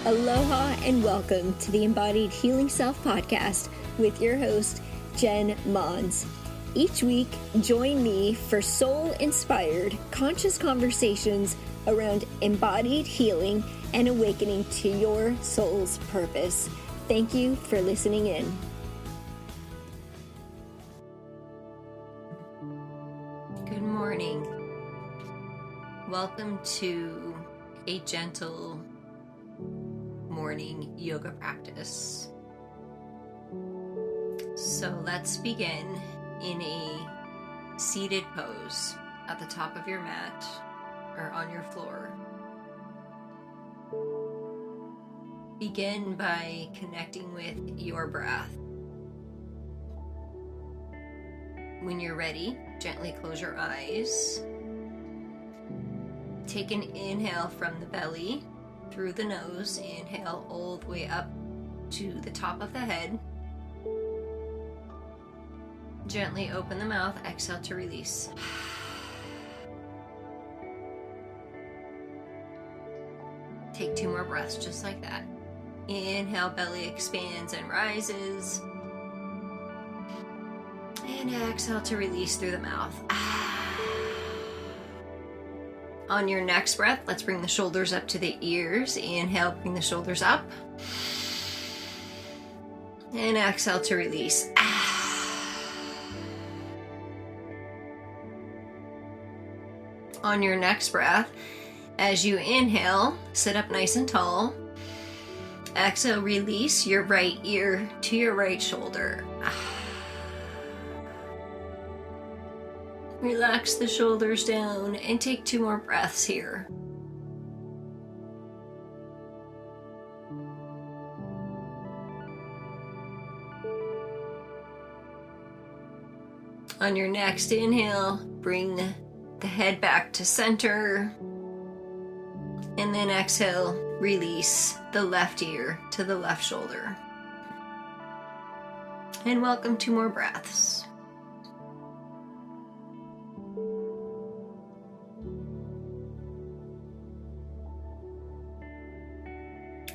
Aloha and welcome to the Embodied Healing Self podcast with your host, jenmons. Each week, join me for soul-inspired, conscious conversations around embodied healing and awakening to your soul's purpose. Thank you for listening in. Good morning. Welcome to a gentle morning yoga practice. So let's begin in a seated pose at the top of your mat or on your floor. Begin by connecting with your breath. When you're ready, gently close your eyes. Take an inhale from the belly through the nose. Inhale all the way up to the top of the head. Gently open the mouth. Exhale to release. Take 2 more breaths just like that. Inhale, belly expands and rises. And exhale to release through the mouth. On your next breath, let's bring the shoulders up to the ears. Inhale, bring the shoulders up. And exhale to release. On your next breath, as you inhale, sit up nice and tall. Exhale, release your right ear to your right shoulder. Relax the shoulders down and take 2 more breaths here. On your next inhale, bring the head back to center. And then exhale, release the left ear to the left shoulder. And welcome 2 more breaths.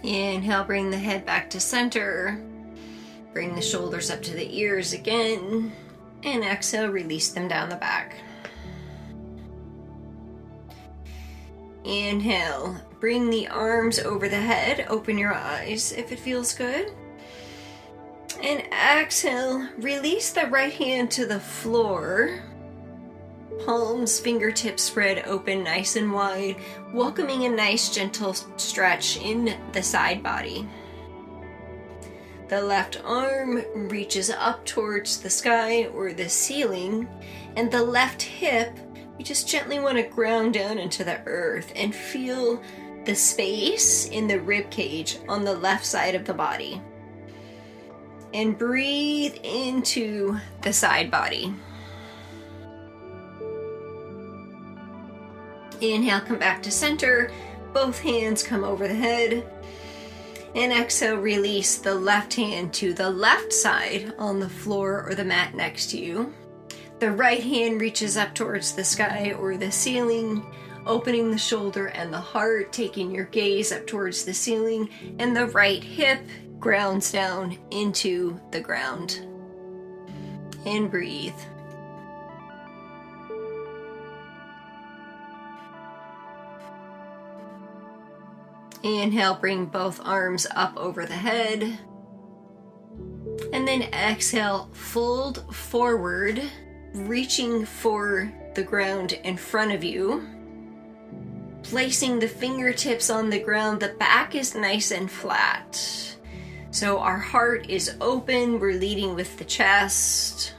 Inhale, bring the head back to center. Bring the shoulders up to the ears again. And exhale, release them down the back. Inhale, bring the arms over the head. Open your eyes if it feels good. And exhale, release the right hand to the floor. Palms, fingertips spread open nice and wide, welcoming a nice gentle stretch in the side body. The left arm reaches up towards the sky or the ceiling, and the left hip, you just gently want to ground down into the earth and feel the space in the rib cage on the left side of the body. And breathe into the side body. Inhale, come back to center. Both hands come over the head. And exhale, release the left hand to the left side on the floor or the mat next to you. The right hand reaches up towards the sky or the ceiling, opening the shoulder and the heart, taking your gaze up towards the ceiling, and the right hip grounds down into the ground. And breathe. Inhale, bring both arms up over the head. And then exhale, fold forward, reaching for the ground in front of you. Placing the fingertips on the ground, the back is nice and flat. So our heart is open, we're leading with the chest.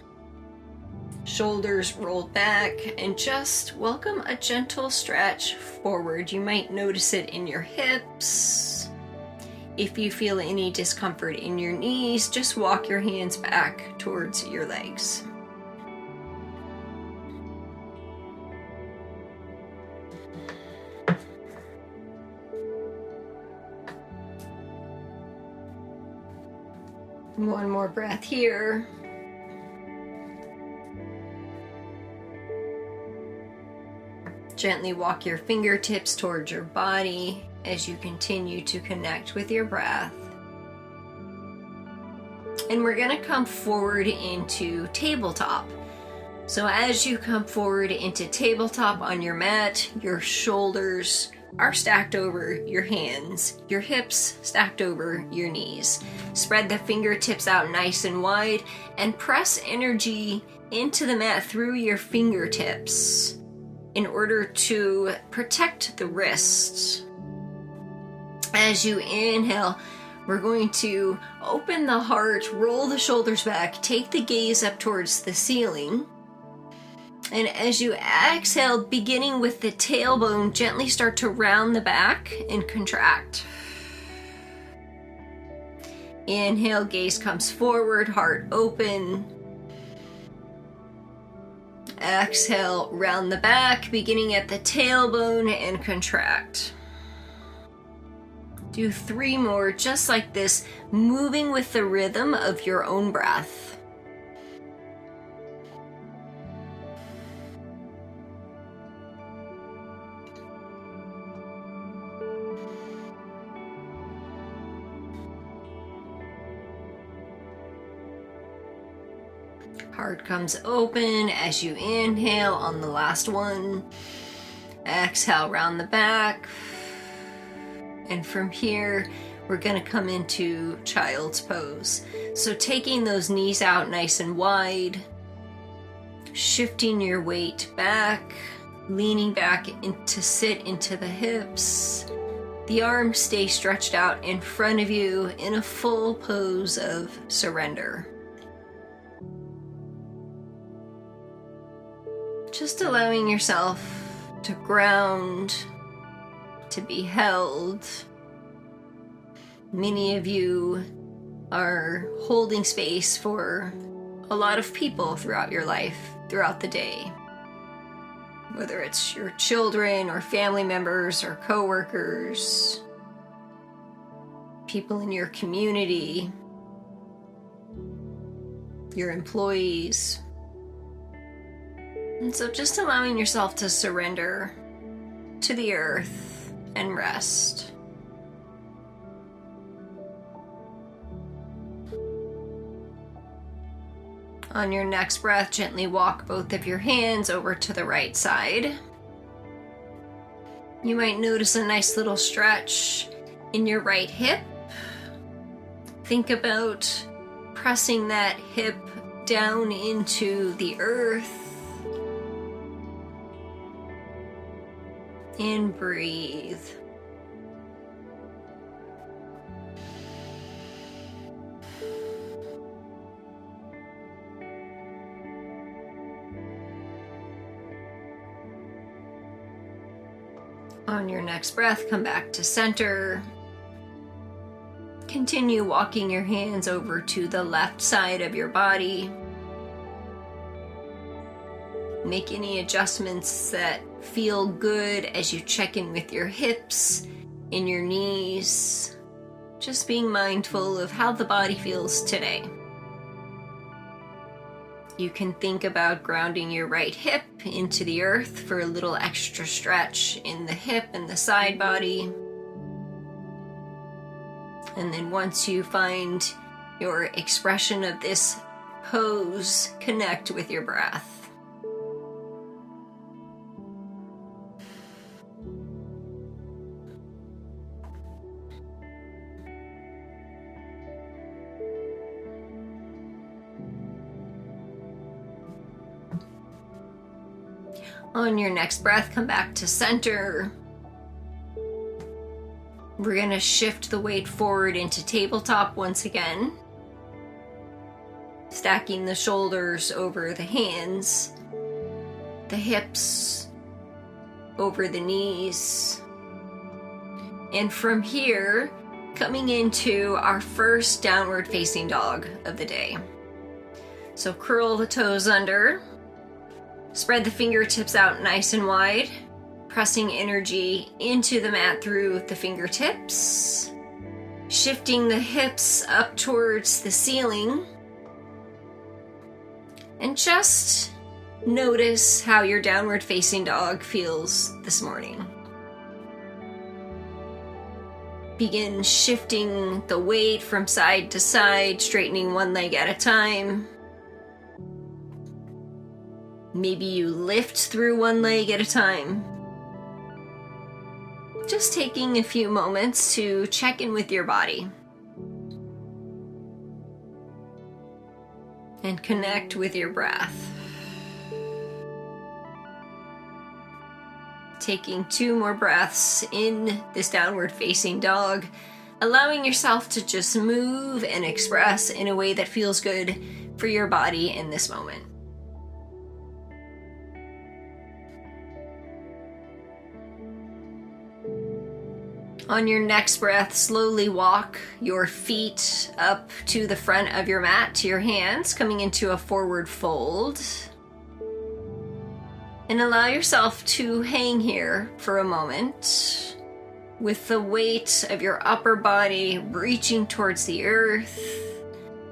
Shoulders rolled back, and just welcome a gentle stretch forward. You might notice it in your hips. If you feel any discomfort in your knees, just walk your hands back towards your legs. One more breath here. Gently walk your fingertips towards your body as you continue to connect with your breath. And we're going to come forward into tabletop. So as you come forward into tabletop on your mat, your shoulders are stacked over your hands, your hips stacked over your knees. Spread the fingertips out nice and wide and press energy into the mat through your fingertips in order to protect the wrists. As you inhale, we're going to open the heart, roll the shoulders back, take the gaze up towards the ceiling. And as you exhale, beginning with the tailbone, gently start to round the back and contract. Inhale, gaze comes forward, heart open. Exhale, round the back, beginning at the tailbone and contract. Do 3 more just like this, moving with the rhythm of your own breath. Heart comes open as you inhale on the last one. Exhale, round the back. And from here, we're going to come into child's pose. So taking those knees out nice and wide, shifting your weight back, leaning back to sit into the hips. The arms stay stretched out in front of you in a full pose of surrender. Just allowing yourself to ground, to be held. Many of you are holding space for a lot of people throughout your life, throughout the day. Whether it's your children or family members or coworkers, people in your community, your employees. And so just allowing yourself to surrender to the earth and rest. On your next breath, gently walk both of your hands over to the right side. You might notice a nice little stretch in your right hip. Think about pressing that hip down into the earth. And breathe. On your next breath, come back to center. Continue walking your hands over to the left side of your body. Make any adjustments that feel good as you check in with your hips and your knees. Just being mindful of how the body feels today. You can think about grounding your right hip into the earth for a little extra stretch in the hip and the side body. And then once you find your expression of this pose, connect with your breath. On your next breath, come back to center. We're going to shift the weight forward into tabletop once again. Stacking the shoulders over the hands, the hips over the knees. And from here, coming into our first downward facing dog of the day. So curl the toes under. Spread the fingertips out nice and wide, pressing energy into the mat through the fingertips, shifting the hips up towards the ceiling, and just Notice how your downward facing dog feels this morning. Begin shifting the weight from side to side, straightening one leg at a time. Maybe you lift through one leg at a time. Just taking a few moments to check in with your body and connect with your breath. Taking 2 more breaths in this downward facing dog, allowing yourself to just move and express in a way that feels good for your body in this moment. On your next breath, slowly walk your feet up to the front of your mat, to your hands, coming into a forward fold. And allow yourself to hang here for a moment with the weight of your upper body reaching towards the earth.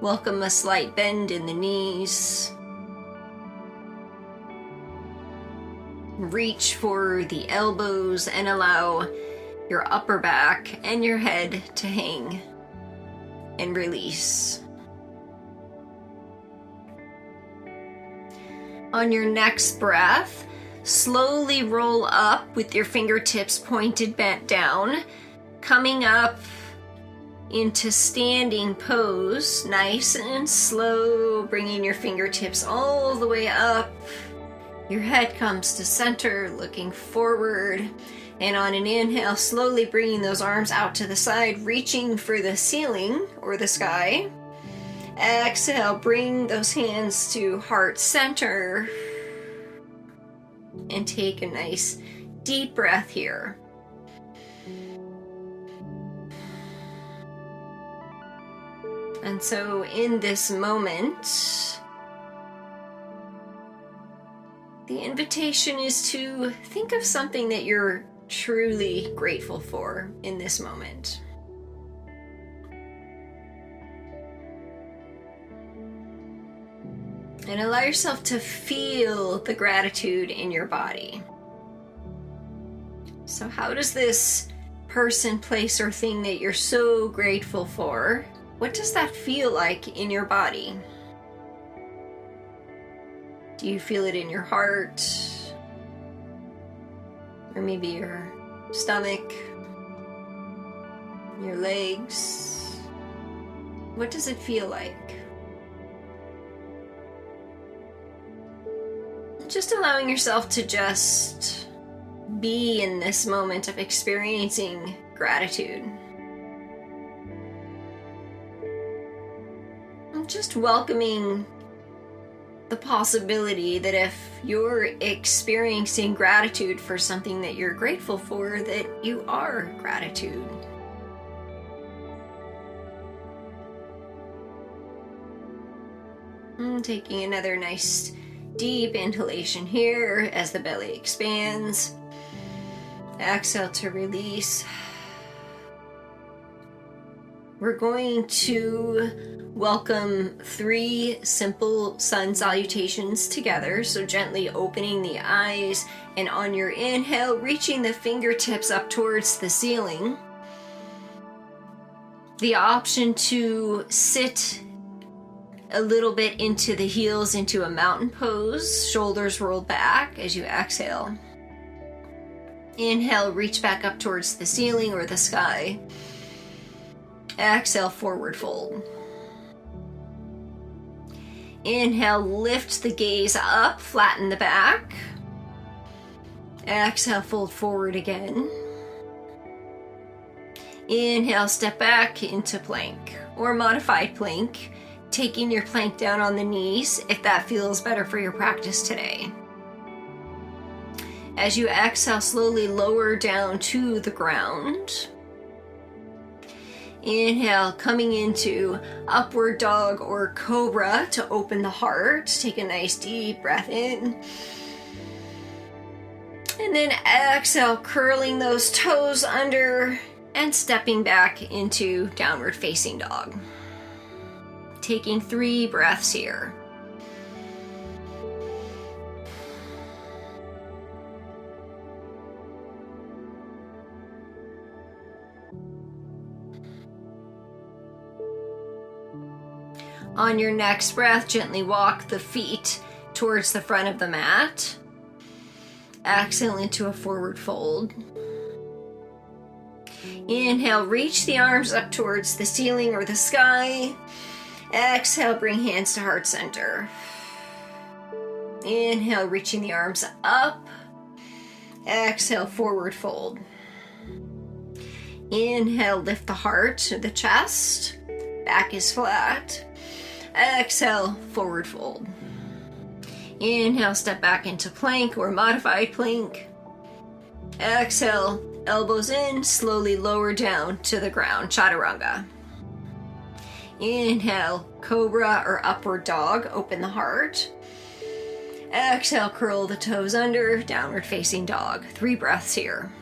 Welcome a slight bend in the knees. Reach for the elbows and allow your upper back and your head to hang and release. On your next breath, slowly roll up with your fingertips pointed bent down, coming up into standing pose, nice and slow, bringing your fingertips all the way up. Your head comes to center, looking forward. And on an inhale, slowly bringing those arms out to the side, reaching for the ceiling or the sky. Exhale, bring those hands to heart center. And take a nice deep breath here. And so in this moment, the invitation is to think of something that you're truly grateful for in this moment. And allow yourself to feel the gratitude in your body. So how does this person, place, or thing that you're so grateful for, what does that feel like in your body? Do you feel it in your heart? Or maybe your stomach, your legs? What does it feel like? Just allowing yourself to just be in this moment of experiencing gratitude. And just welcoming the possibility that if you're experiencing gratitude for something that you're grateful for, that you are gratitude. And taking another nice deep inhalation here as the belly expands. Exhale to release. We're going to welcome 3 simple sun salutations together. So gently opening the eyes, and on your inhale, reaching the fingertips up towards the ceiling. The option to sit a little bit into the heels, into a mountain pose, shoulders rolled back as you exhale. Inhale, reach back up towards the ceiling or the sky. Exhale, forward fold. Inhale, lift the gaze up, flatten the back. Exhale, fold forward again. Inhale, step back into plank or modified plank, taking your plank down on the knees if that feels better for your practice today. As you exhale, slowly lower down to the ground. Inhale, coming into upward dog or cobra to open the heart. Take a nice deep breath in. And then exhale, curling those toes under and stepping back into downward facing dog. Taking 3 breaths here. On your next breath, gently walk the feet towards the front of the mat. Exhale into a forward fold. Inhale, reach the arms up towards the ceiling or the sky. Exhale, bring hands to heart center. Inhale, reaching the arms up. Exhale, forward fold. Inhale, lift the heart to the chest. Back is flat. Exhale, forward fold. Inhale, step back into plank or modified plank. Exhale, elbows in, slowly lower down to the ground, chaturanga. Inhale, cobra or upward dog, open the heart. Exhale, curl the toes under, downward facing dog. 3 breaths here.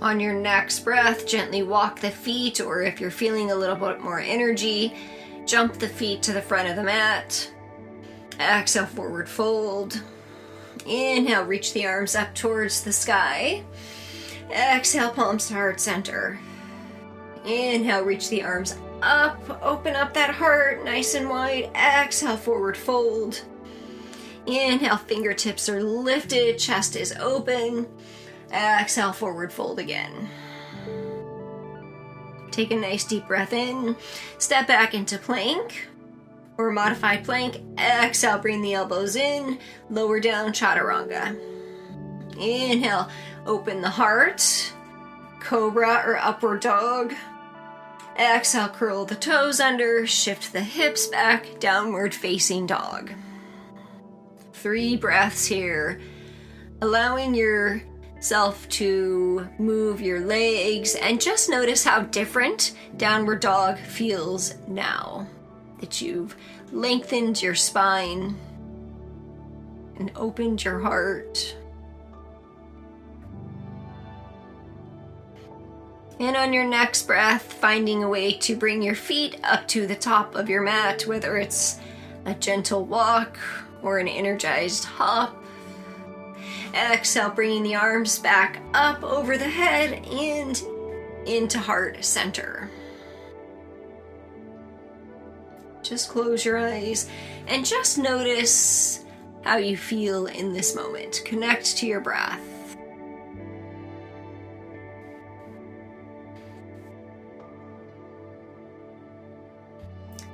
On your next breath, gently walk the feet, or if you're feeling a little bit more energy, jump the feet to the front of the mat. Exhale, forward fold. Inhale, reach the arms up towards the sky. Exhale, palms to heart center. Inhale, reach the arms up, open up that heart nice and wide. Exhale, forward fold. Inhale, fingertips are lifted, chest is open. Exhale, forward fold again. Take a nice deep breath in. Step back into plank or modified plank. Exhale, bring the elbows in. Lower down, chaturanga. Inhale, open the heart. Cobra or upward dog. Exhale, curl the toes under. Shift the hips back. Downward facing dog. 3 breaths here. Allowing yourself to move your legs and just notice how different downward dog feels now that you've lengthened your spine and opened your heart. And on your next breath, finding a way to bring your feet up to the top of your mat, whether it's a gentle walk or an energized hop. Exhale, bringing the arms back up over the head and into heart center. Just close your eyes and just notice how you feel in this moment. Connect to your breath.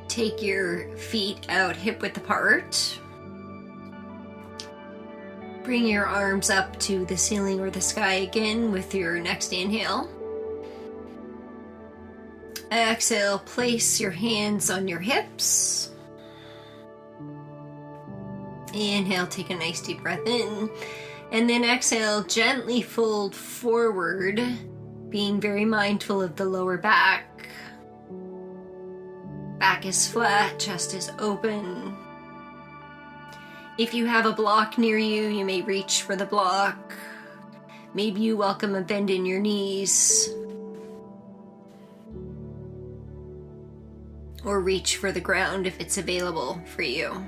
Take your feet out hip width apart. Bring your arms up to the ceiling or the sky again with your next inhale. Exhale, place your hands on your hips. Inhale, take a nice deep breath in. And then exhale, gently fold forward, being very mindful of the lower back. Back is flat, chest is open. If you have a block near you, you may reach for the block. Maybe you welcome a bend in your knees. Or reach for the ground if it's available for you.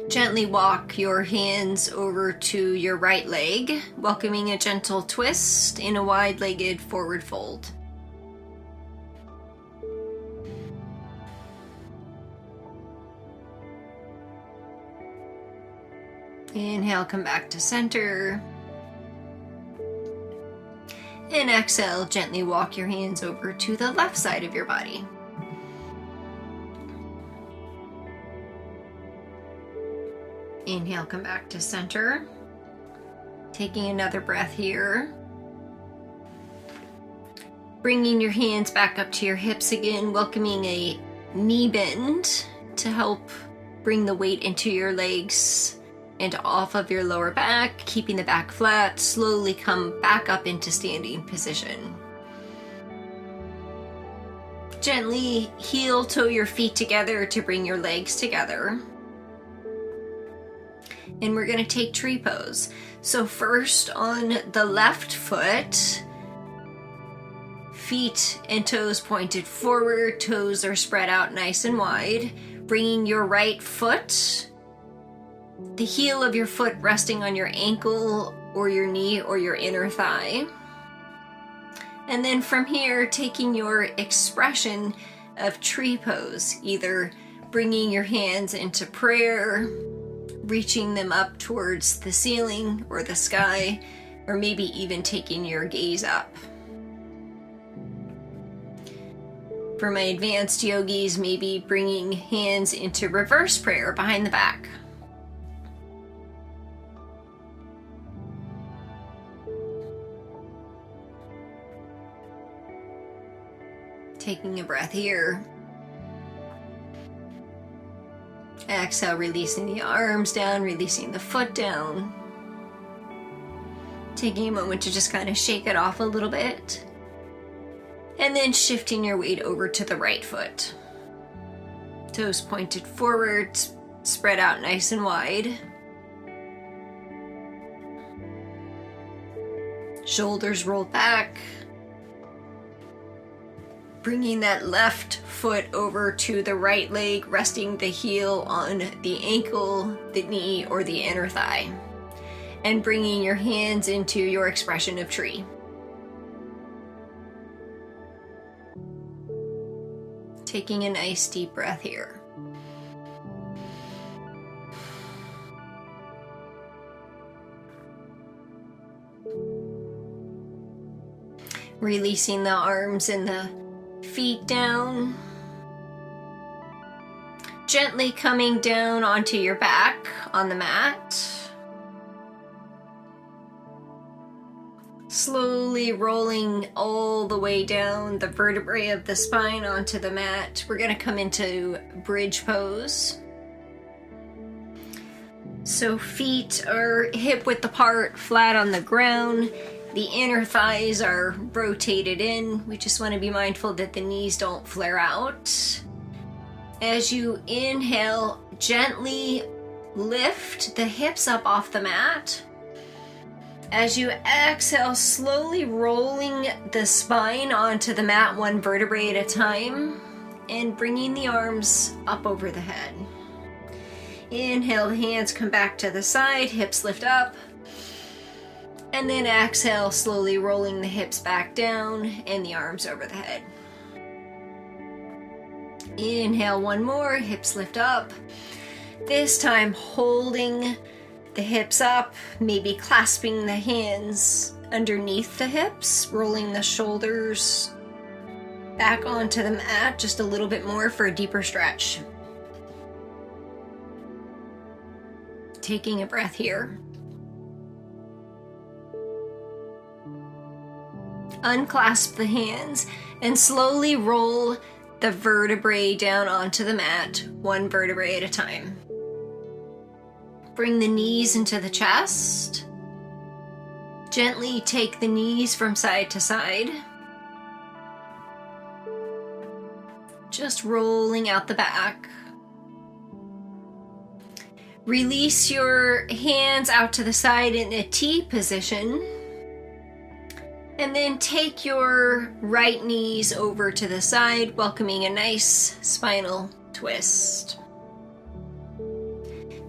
Gently walk your hands over to your right leg, welcoming a gentle twist in a wide-legged forward fold. Inhale, come back to center. And exhale, gently walk your hands over to the left side of your body. Inhale, come back to center. Taking another breath here. Bringing your hands back up to your hips again, welcoming a knee bend to help bring the weight into your legs and off of your lower back, keeping the back flat. Slowly come back up into standing position. Gently heel toe your feet together to bring your legs together. And we're gonna take tree pose. So first on the left foot, feet and toes pointed forward, toes are spread out nice and wide. bringing your right foot, the heel of your foot resting on your ankle or your knee or your inner thigh. And then from here, taking your expression of tree pose, either bringing your hands into prayer, reaching them up towards the ceiling or the sky, or maybe even taking your gaze up. For my advanced yogis, maybe bringing hands into reverse prayer behind the back. Taking a breath here. Exhale, releasing the arms down, releasing the foot down. Taking a moment to just kind of shake it off a little bit. And then shifting your weight over to the right foot. Toes pointed forward, spread out nice and wide. Shoulders rolled back. Bringing that left foot over to the right leg, resting the heel on the ankle, the knee, or the inner thigh. And bringing your hands into your expression of tree. Taking a nice deep breath here. Releasing the arms and the feet down. Gently coming down onto your back on the mat. Slowly rolling all the way down the vertebrae of the spine onto the mat. We're going to come into bridge pose. So feet are hip width apart, flat on the ground. The inner thighs are rotated in. We just want to be mindful that the knees don't flare out. As you inhale, gently lift the hips up off the mat. As you exhale, slowly rolling the spine onto the mat, one vertebrae at a time, and bringing the arms up over the head. Inhale, the hands come back to the side, hips lift up. And then exhale, slowly rolling the hips back down and the arms over the head. Inhale, one more, hips lift up. This time holding the hips up, maybe clasping the hands underneath the hips, rolling the shoulders back onto the mat just a little bit more for a deeper stretch. Taking a breath here. Unclasp the hands and slowly roll the vertebrae down onto the mat, one vertebrae at a time. Bring the knees into the chest. Gently take the knees from side to side. Just rolling out the back. Release your hands out to the side in a T position. And then take your right knees over to the side, welcoming a nice spinal twist.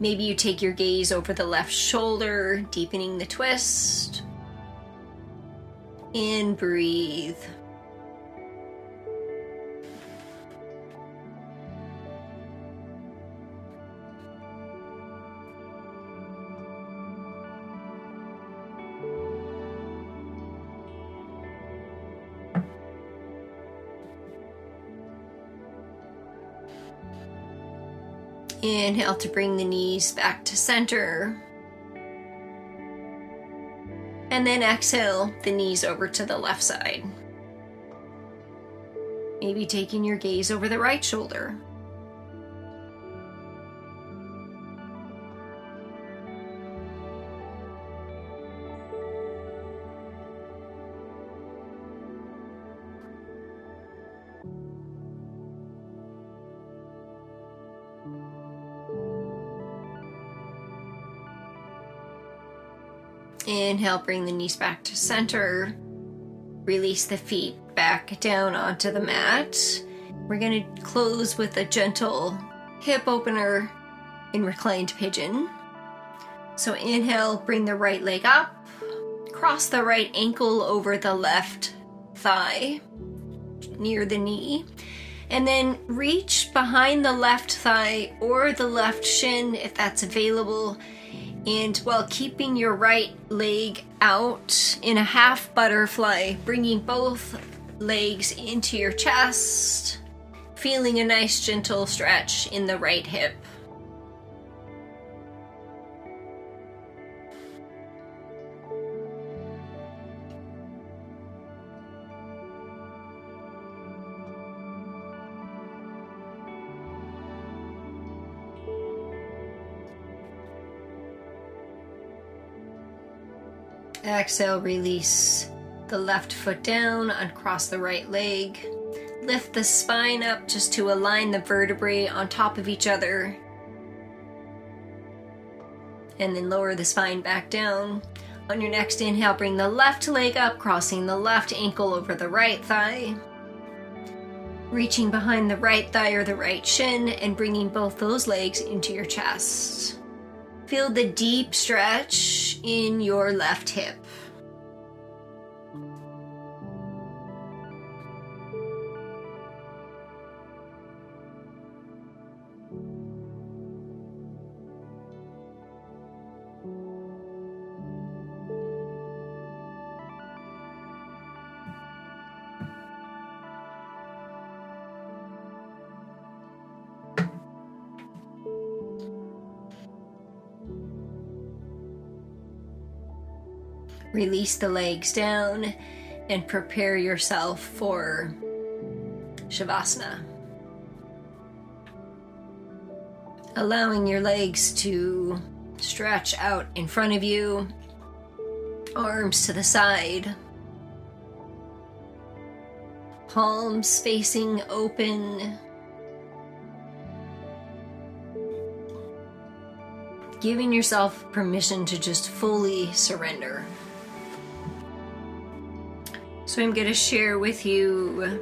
Maybe you take your gaze over the left shoulder, deepening the twist. And breathe. Inhale to bring the knees back to center. And then exhale the knees over to the left side. Maybe taking your gaze over the right shoulder. Inhale, bring the knees back to center. Release the feet back down onto the mat. We're going to close with a gentle hip opener in reclined pigeon. So inhale, bring the right leg up, cross the right ankle over the left thigh near the knee, and then reach behind the left thigh or the left shin if that's available, and while keeping your right leg out in a half butterfly, bringing both legs into your chest, feeling a nice gentle stretch in the right hip. Exhale, release the left foot down, uncross the right leg. Lift the spine up just to align the vertebrae on top of each other. And then lower the spine back down. On your next inhale, bring the left leg up, crossing the left ankle over the right thigh. Reaching behind the right thigh or the right shin and bringing both those legs into your chest. Feel the deep stretch in your left hip. Release the legs down and prepare yourself for Shavasana. Allowing your legs to stretch out in front of you, arms to the side, palms facing open. Giving yourself permission to just fully surrender. So I'm going to share with you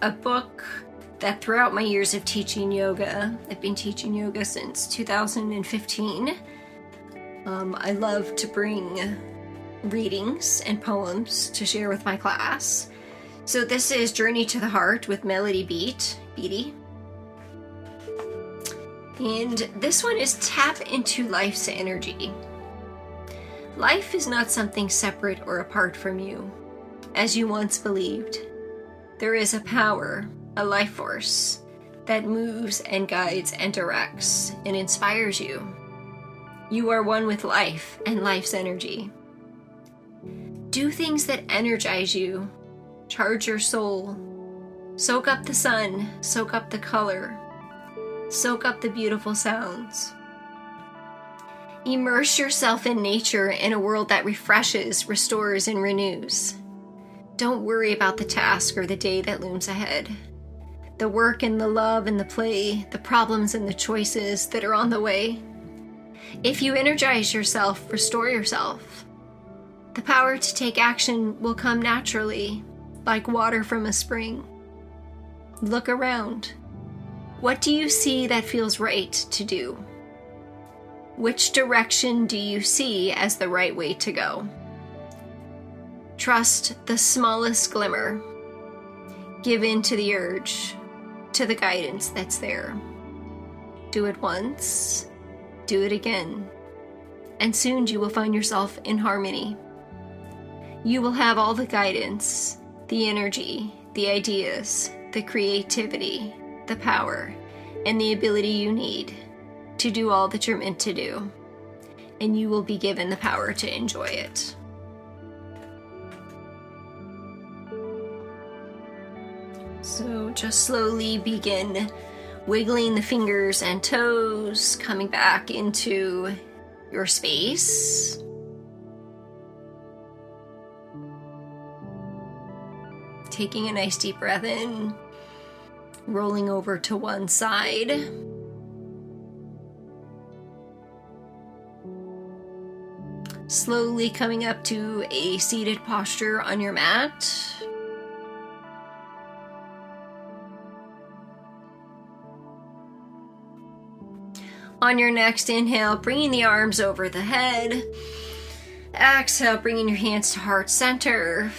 a book that throughout my years of teaching yoga, I've been teaching yoga since 2015. I love to bring readings and poems to share with my class. So this is Journey to the Heart with Melody Beatty. And this one is Tap into Life's Energy. Life is not something separate or apart from you, as you once believed. There is a power, a life force, that moves and guides and directs and inspires you. You are one with life and life's energy. Do things that energize you, charge your soul, soak up the sun, soak up the color, soak up the beautiful sounds. Immerse yourself in nature in a world that refreshes, restores, and renews. Don't worry about the task or the day that looms ahead. The work and the love and the play, the problems and the choices that are on the way. If you energize yourself, restore yourself. The power to take action will come naturally, like water from a spring. Look around. What do you see that feels right to do? Which direction do you see as the right way to go? Trust the smallest glimmer. Give in to the urge, to the guidance that's there. Do it once, do it again, and soon you will find yourself in harmony. You will have all the guidance, the energy, the ideas, the creativity, the power, and the ability you need to do all that you're meant to do, and you will be given the power to enjoy it. So just slowly begin wiggling the fingers and toes, coming back into your space. Taking a nice deep breath in, rolling over to one side. Slowly coming up to a seated posture on your mat. On your next inhale, bringing the arms over the head. Exhale, bringing your hands to heart center.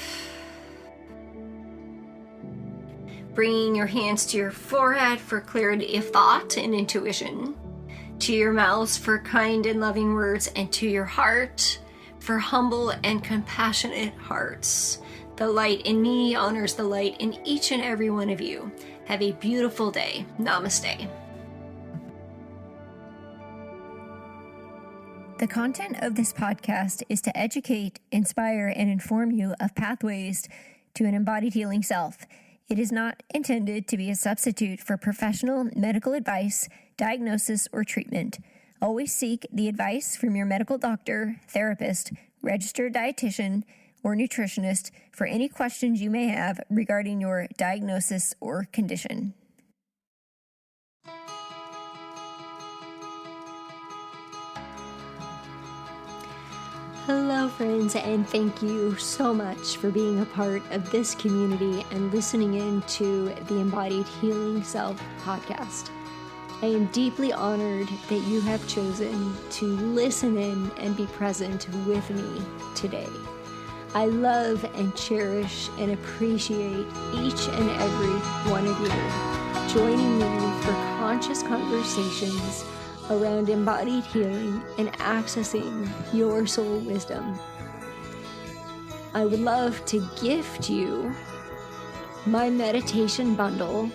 Bringing your hands to your forehead for clarity of thought and intuition. To your mouths for kind and loving words, and to your heart for humble and compassionate hearts. The light in me honors the light in each and every one of you. Have a beautiful day. Namaste. The content of this podcast is to educate, inspire, and inform you of pathways to an embodied healing self. It is not intended to be a substitute for professional medical advice, diagnosis, or treatment. Always seek the advice from your medical doctor, therapist, registered dietitian, or nutritionist for any questions you may have regarding your diagnosis or condition. Hello, friends, and thank you so much for being a part of this community and listening in to the Embodied Healing Self podcast. I am deeply honored that you have chosen to listen in and be present with me today. I love and cherish and appreciate each and every one of you joining me for conscious conversations around embodied healing and accessing your soul wisdom. I would love to gift you my meditation bundle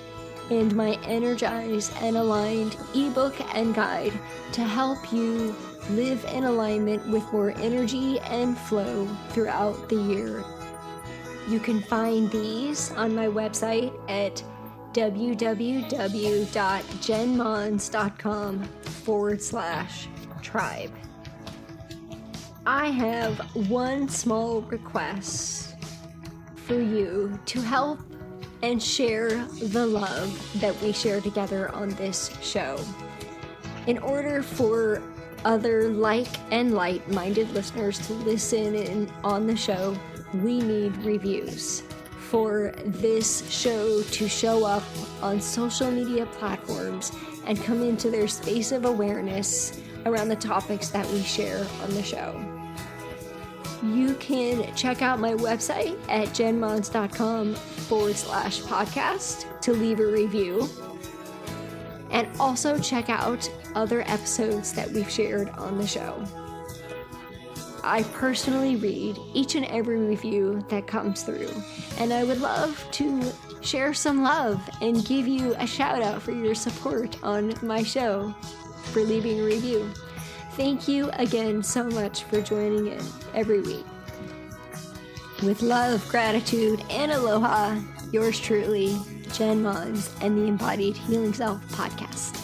and my Energize and Aligned ebook and guide to help you live in alignment with more energy and flow throughout the year. You can find these on my website at www.jenmons.com/tribe. I have one small request for you to help and share the love that we share together on this show. In order for other like and light-minded listeners to listen in on the show, we need reviews. For this show to show up on social media platforms and come into their space of awareness around the topics that we share on the show. You can check out my website at jenmons.com/podcast to leave a review. And also check out other episodes that we've shared on the show. I personally read each and every review that comes through, and I would love to share some love and give you a shout out for your support on my show for leaving a review. Thank you again so much for joining in every week. With love, gratitude, and aloha, yours truly, Jen Mons and the Embodied Healing Self podcast.